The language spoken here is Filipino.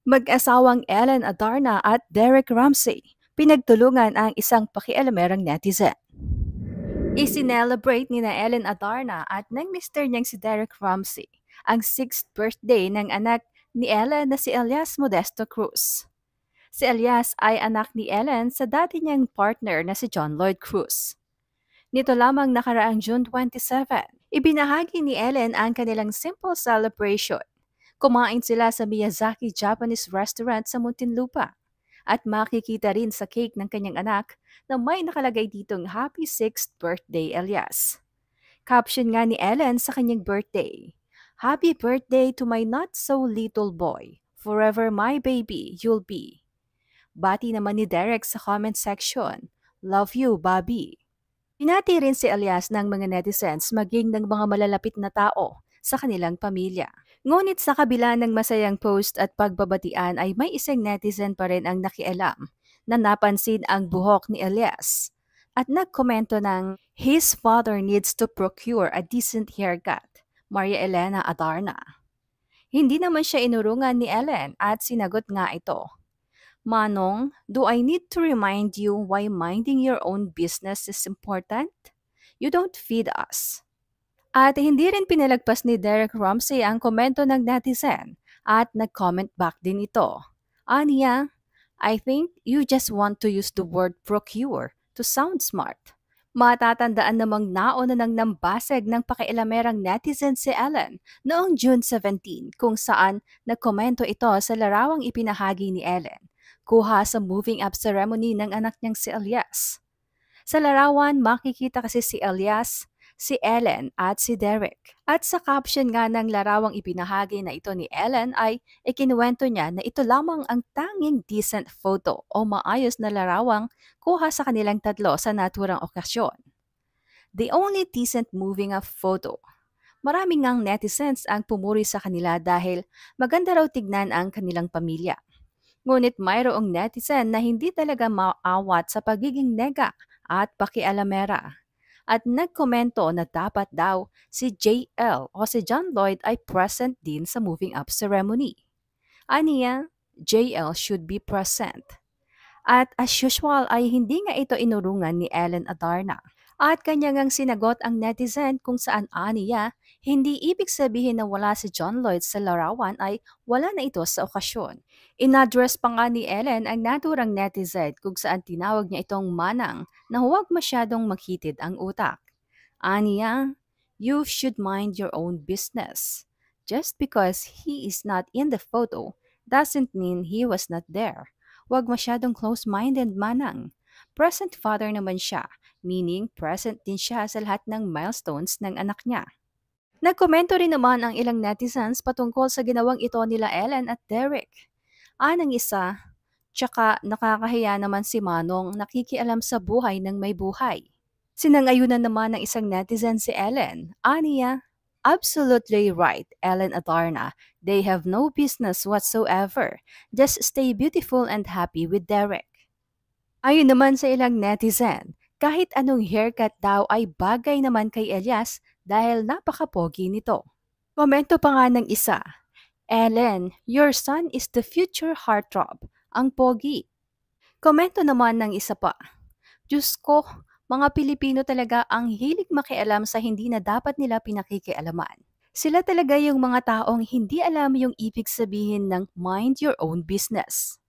Mag-asawang Ellen Adarna at Derek Ramsey pinagtulungan ang isang pakialamerang netizen. Isinelebrate ni na Ellen Adarna at ng mister niyang si Derek Ramsey ang 6th birthday ng anak ni Ellen na si Elias Modesto Cruz. Si Elias ay anak ni Ellen sa dati niyang partner na si John Lloyd Cruz. Nito lamang nakaraang June 27, ibinahagi ni Ellen ang kanilang simple celebration. Kumain sila sa Miyazaki Japanese Restaurant sa Muntinlupa at makikita rin sa cake ng kanyang anak na may nakalagay ditong Happy 6th Birthday Elias. Caption nga ni Ellen sa kanyang birthday, Happy birthday to my not-so-little boy. Forever my baby, you'll be. Bati naman ni Derek sa comment section, Love you, Bobby. Pinati rin si Elias ng mga netizens maging ng mga malalapit na tao sa kanilang pamilya. Ngunit sa kabila ng masayang post at pagbabatian ay may isang netizen pa rin ang nakialam na napansin ang buhok ni Elias at nagkomento ng his father needs to procure a decent haircut, Maria Elena Adarna. Hindi naman siya inurungan ni Ellen at sinagot nga ito, Manong, do I need to remind you why minding your own business is important? You don't feed us. At hindi rin pinalagpas ni Derek Ramsey ang komento ng netizen at nag-comment back din ito. Aniya, I think you just want to use the word procure to sound smart. Matatandaan namang nauna nang nambasag ng pakialamerang netizen si Ellen noong June 17 kung saan nagkomento ito sa larawang ipinahagi ni Ellen, kuha sa moving up ceremony ng anak niyang si Elias. Sa larawan, makikita kasi si Elias, si Ellen at si Derek. At sa caption nga ng larawang ipinahagi na ito ni Ellen ay ikinuwento niya na ito lamang ang tanging decent photo o maayos na larawang kuha sa kanilang tatlo sa naturang okasyon. The only decent moving up photo. Maraming ngang netizens ang pumuri sa kanila dahil maganda raw tignan ang kanilang pamilya. Ngunit mayroong netizen na hindi talaga maawat sa pagiging nega at pakialamera. At nagkomento na dapat daw si JL o si John Lloyd ay present din sa moving up ceremony. Aniya, JL should be present. At as usual ay hindi nga ito inurungan ni Ellen Adarna. At kanya ngang sinagot ang netizen kung saan aniya, hindi ibig sabihin na wala si John Lloyd sa larawan ay wala na ito sa okasyon. Inaddress pa nga ni Ellen ang naturang netizen kung saan tinawag niya itong manang na huwag masyadong maghitid ang utak. Aniya, you should mind your own business. Just because he is not in the photo doesn't mean he was not there. Huwag masyadong close-minded manang. Present father naman siya, meaning present din siya sa lahat ng milestones ng anak niya. Nagkomento rin naman ang ilang netizens patungkol sa ginawang ito nila Ellen at Derek. Anang isa, tsaka nakakahiya naman si Manong nakikialam sa buhay ng may buhay. Sinangayunan naman ng isang netizen si Ellen. Aniya, absolutely right, Ellen Adarna. They have no business whatsoever. Just stay beautiful and happy with Derek. Ayon naman sa ilang netizen, kahit anong haircut daw ay bagay naman kay Elias dahil napaka-pogi nito. Komento pa nga ng isa, Ellen, your son is the future heartthrob. Ang pogi. Komento naman ng isa pa, Diyos ko, mga Pilipino talaga ang hilig makialam sa hindi na dapat nila pinakikialaman. Sila talaga yung mga taong hindi alam yung ibig sabihin ng mind your own business.